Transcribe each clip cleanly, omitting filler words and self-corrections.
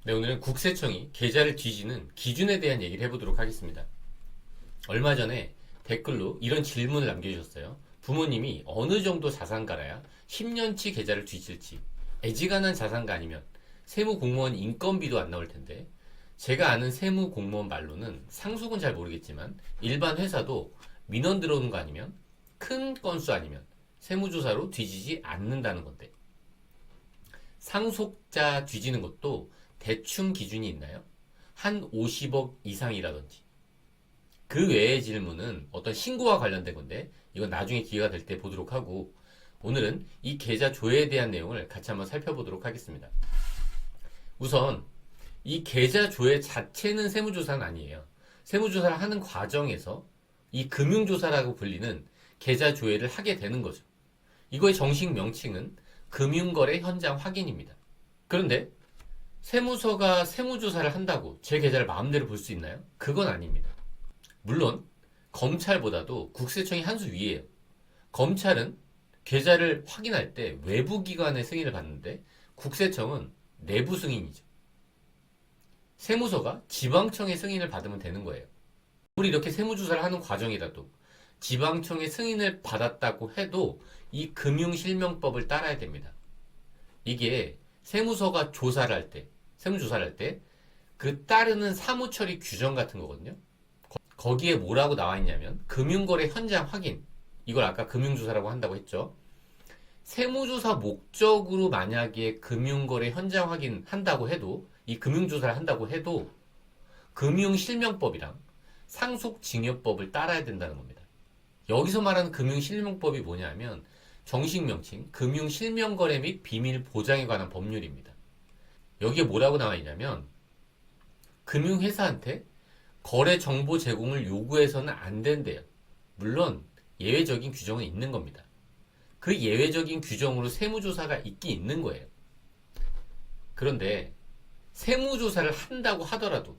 네, 오늘은 국세청이 계좌를 뒤지는 기준에 대한 얘기를 해보도록 하겠습니다. 얼마 전에 댓글로 이런 질문을 남겨주셨어요. 부모님이 어느 정도 자산가라야 10년치 계좌를 뒤질지, 애지간한 자산가 아니면 세무공무원 인건비도 안 나올 텐데, 제가 아는 세무공무원 말로는 상속은 잘 모르겠지만 일반 회사도 민원 들어오는 거 아니면 큰 건수 아니면 세무조사로 뒤지지 않는다는 건데, 상속자 뒤지는 것도 대충 기준이 있나요? 한 50억 이상이라든지. 그 외의 질문은 어떤 신고와 관련된 건데 이건 나중에 기회가 될 때 보도록 하고, 오늘은 이 계좌 조회에 대한 내용을 같이 한번 살펴보도록 하겠습니다. 우선 이 계좌 조회 자체는 세무조사는 아니에요. 세무조사를 하는 과정에서 이 금융조사라고 불리는 계좌 조회를 하게 되는 거죠. 이거의 정식 명칭은 금융거래 현장 확인입니다. 그런데 세무서가 세무조사를 한다고 제 계좌를 마음대로 볼 수 있나요? 그건 아닙니다. 물론 검찰보다도 국세청이 한 수 위에요. 검찰은 계좌를 확인할 때 외부 기관의 승인을 받는데 국세청은 내부 승인이죠. 세무서가 지방청의 승인을 받으면 되는 거예요. 우리 이렇게 세무조사를 하는 과정이라도 지방청의 승인을 받았다고 해도 이 금융실명법을 따라야 됩니다. 이게 세무서가 조사를 할 때, 세무조사를 할 때 그 따르는 사무처리 규정 같은 거거든요. 거기에 뭐라고 나와 있냐면 금융거래 현장 확인, 이걸 아까 금융조사라고 한다고 했죠. 세무조사 목적으로 만약에 금융거래 현장 확인 한다고 해도, 이 금융조사를 한다고 해도 금융실명법이랑 상속징여법을 따라야 된다는 겁니다. 여기서 말하는 금융실명법이 뭐냐면 정식 명칭 금융실명거래 및 비밀보장에 관한 법률입니다. 여기에 뭐라고 나와 있냐면 금융회사한테 거래 정보 제공을 요구해서는 안 된대요. 물론 예외적인 규정은 있는 겁니다. 그 예외적인 규정으로 세무조사가 있긴 있는 거예요. 그런데 세무조사를 한다고 하더라도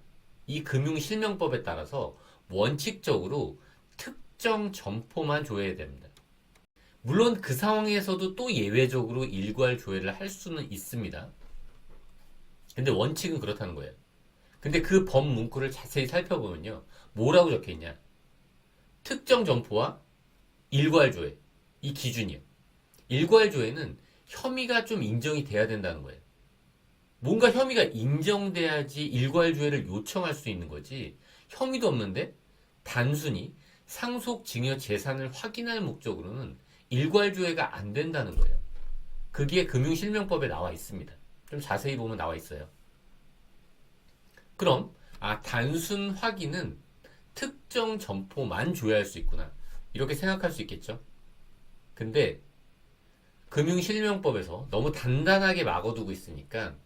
이 금융실명법에 따라서 원칙적으로 특정 점포만 조회해야 됩니다. 물론 그 상황에서도 또 예외적으로 일괄 조회를 할 수는 있습니다. 근데 원칙은 그렇다는 거예요. 근데 그 법 문구를 자세히 살펴보면요, 뭐라고 적혀 있냐? 특정 점포와 일괄 조회, 이 기준이요. 일괄 조회는 혐의가 좀 인정이 돼야 된다는 거예요. 뭔가 혐의가 인정돼야지 일괄 조회를 요청할 수 있는 거지, 혐의도 없는데 단순히 상속증여 재산을 확인할 목적으로는 일괄 조회가 안 된다는 거예요. 그게 금융실명법에 나와 있습니다. 좀 자세히 보면 나와 있어요. 그럼 단순 확인은 특정 점포만 조회할 수 있구나, 이렇게 생각할 수 있겠죠. 근데 금융실명법에서 너무 단단하게 막아두고 있으니까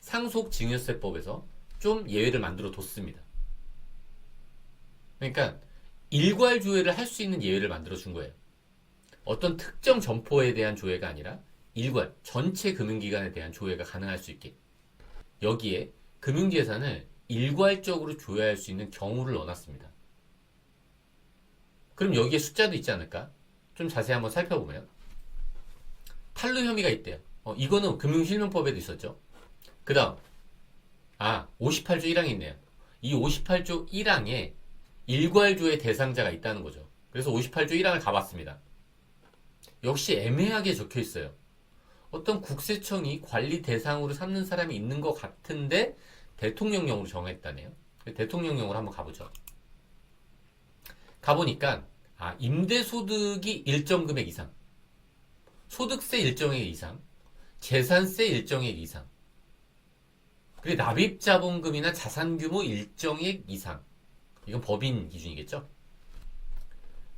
상속증여세법에서 좀 예외를 만들어 뒀습니다. 그러니까 일괄 조회를 할 수 있는 예외를 만들어 준 거예요. 어떤 특정 점포에 대한 조회가 아니라 일괄, 전체 금융기관에 대한 조회가 가능할 수 있게, 여기에 금융재산을 일괄적으로 조회할 수 있는 경우를 넣어놨습니다. 그럼 여기에 숫자도 있지 않을까? 좀 자세히 한번 살펴보면 탈루 혐의가 있대요. 이거는 금융실명법에도 있었죠. 그 다음 58조 1항이 있네요. 이 58조 1항에 일괄조회 대상자가 있다는 거죠. 그래서 58조 1항을 가봤습니다. 역시 애매하게 적혀 있어요. 어떤 국세청이 관리 대상으로 삼는 사람이 있는 것 같은데 대통령령으로 정했다네요. 대통령령으로 한번 가보죠. 가보니까 임대소득이 일정 금액 이상, 소득세 일정액 이상, 재산세 일정액 이상, 그리고 납입자본금이나 자산규모 일정액 이상, 이건 법인 기준이겠죠.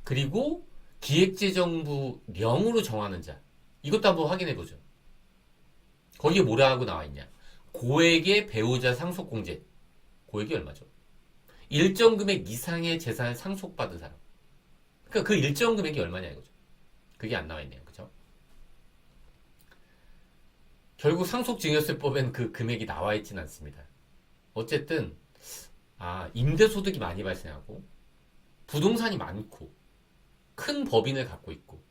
그리고 기획재정부령으로 정하는 자, 이것도 한번 확인해보죠. 거기에 뭐라고 나와있냐? 고액의 배우자 상속공제, 고액이 얼마죠? 일정 금액 이상의 재산을 상속받은 사람, 그러니까 그 일정 금액이 얼마냐 이거죠. 그게 안 나와있네요. 그죠? 결국 상속증여세법엔 그 금액이 나와있진 않습니다. 어쨌든 임대소득이 많이 발생하고 부동산이 많고 큰 법인을 갖고 있고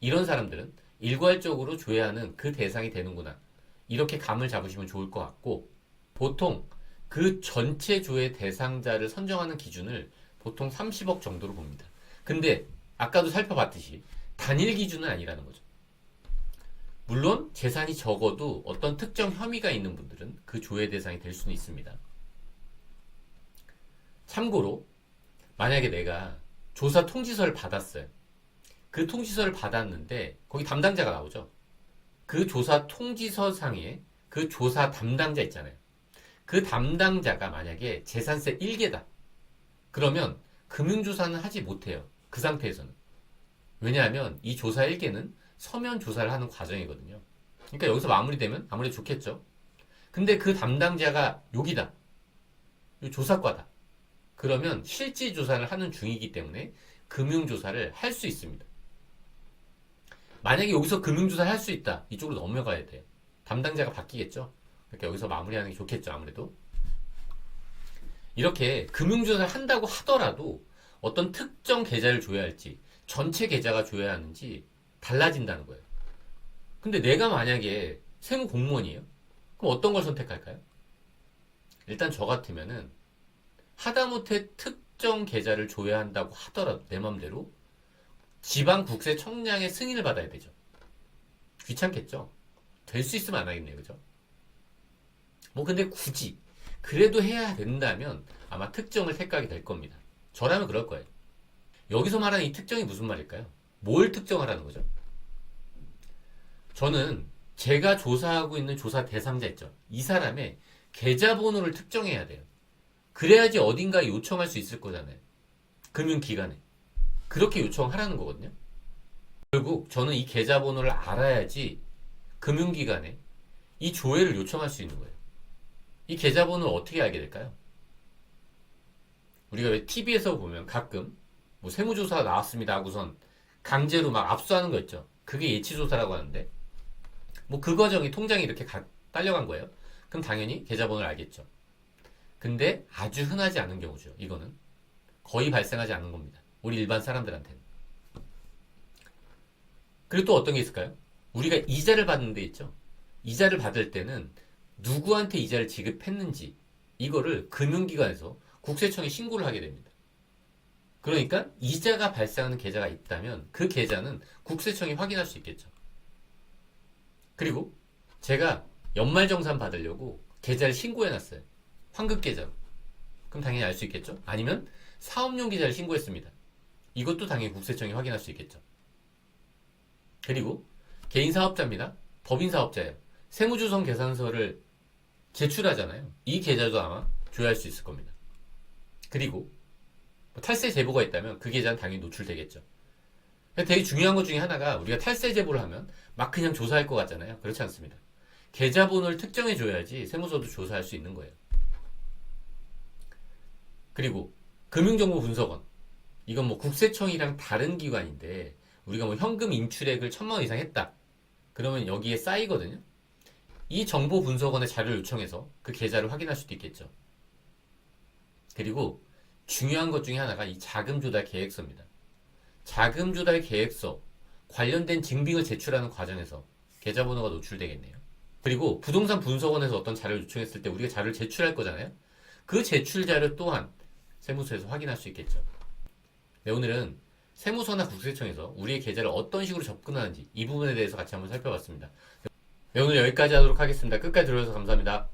이런 사람들은 일괄적으로 조회하는 그 대상이 되는구나, 이렇게 감을 잡으시면 좋을 것 같고, 보통 그 전체 조회 대상자를 선정하는 기준을 보통 30억 정도로 봅니다. 근데 아까도 살펴봤듯이 단일 기준은 아니라는 거죠. 물론 재산이 적어도 어떤 특정 혐의가 있는 분들은 그 조회 대상이 될 수는 있습니다. 참고로 만약에 내가 조사 통지서를 받았어요. 그 통지서를 받았는데 거기 담당자가 나오죠. 그 조사 통지서 상에 그 조사 담당자 있잖아요. 그 담당자가 만약에 재산세 1개다. 그러면 금융조사는 하지 못해요. 그 상태에서는. 왜냐하면 이 조사 1개는 서면 조사를 하는 과정이거든요. 그러니까 여기서 마무리되면 아무래도 좋겠죠. 근데 그 담당자가 여기다. 이 조사과다. 그러면 실질 조사를 하는 중이기 때문에 금융조사를 할 수 있습니다. 만약에 여기서 금융조사를 할 수 있다. 이쪽으로 넘어가야 돼요. 담당자가 바뀌겠죠. 그러니까 여기서 마무리하는 게 좋겠죠. 아무래도. 이렇게 금융조사를 한다고 하더라도 어떤 특정 계좌를 줘야 할지 전체 계좌가 줘야 하는지 달라진다는 거예요. 근데 내가 만약에 세무 공무원이에요? 그럼 어떤 걸 선택할까요? 일단 저 같으면은 하다못해 특정 계좌를 줘야 한다고 하더라도 내 맘대로 지방국세청량의 승인을 받아야 되죠. 귀찮겠죠? 될 수 있으면 안 하겠네요. 그죠? 뭐 근데 굳이 그래도 해야 된다면 아마 특정을 택하게 될 겁니다. 저라면 그럴 거예요. 여기서 말하는 이 특정이 무슨 말일까요? 뭘 특정하라는 거죠? 저는 제가 조사하고 있는 조사 대상자 있죠. 이 사람의 계좌번호를 특정해야 돼요. 그래야지 어딘가에 요청할 수 있을 거잖아요. 금융기관에. 그렇게 요청하라는 거거든요. 결국 저는 이 계좌번호를 알아야지 금융기관에 이 조회를 요청할 수 있는 거예요. 이 계좌번호를 어떻게 알게 될까요? 우리가 왜 TV에서 보면 가끔 뭐 세무조사가 나왔습니다 하고선 강제로 막 압수하는 거 있죠. 그게 예치조사라고 하는데 뭐 그 과정이 통장이 이렇게 딸려간 거예요. 그럼 당연히 계좌번호를 알겠죠. 근데 아주 흔하지 않은 경우죠. 이거는 거의 발생하지 않는 겁니다. 우리 일반 사람들한테는. 그리고 또 어떤 게 있을까요? 우리가 이자를 받는 데 있죠. 이자를 받을 때는 누구한테 이자를 지급했는지 이거를 금융기관에서 국세청에 신고를 하게 됩니다. 그러니까 이자가 발생하는 계좌가 있다면 그 계좌는 국세청이 확인할 수 있겠죠. 그리고 제가 연말정산 받으려고 계좌를 신고해놨어요. 환급계좌로. 그럼 당연히 알 수 있겠죠. 아니면 사업용 계좌를 신고했습니다. 이것도 당연히 국세청이 확인할 수 있겠죠. 그리고 개인사업자입니다. 법인사업자예요. 세무조성 계산서를 제출하잖아요. 이 계좌도 아마 조회할 수 있을 겁니다. 그리고 탈세 제보가 있다면 그 계좌는 당연히 노출되겠죠. 되게 중요한 것 중에 하나가 우리가 탈세 제보를 하면 막 그냥 조사할 것 같잖아요. 그렇지 않습니다. 계좌번호를 특정해 줘야지 세무서도 조사할 수 있는 거예요. 그리고 금융정보분석원. 이건 뭐 국세청이랑 다른 기관인데 우리가 뭐 현금 인출액을 1,000만 원 이상 했다. 그러면 여기에 쌓이거든요. 이 정보분석원에 자료를 요청해서 그 계좌를 확인할 수도 있겠죠. 그리고 중요한 것 중에 하나가 이 자금조달 계획서입니다. 자금조달 계획서 관련된 증빙을 제출하는 과정에서 계좌번호가 노출되겠네요. 그리고 부동산 분석원에서 어떤 자료를 요청했을 때 우리가 자료를 제출할 거잖아요. 그 제출 자료 또한 세무서에서 확인할 수 있겠죠. 네, 오늘은 세무서나 국세청에서 우리의 계좌를 어떤 식으로 접근하는지 이 부분에 대해서 같이 한번 살펴봤습니다. 네, 오늘 여기까지 하도록 하겠습니다. 끝까지 들어주셔서 감사합니다.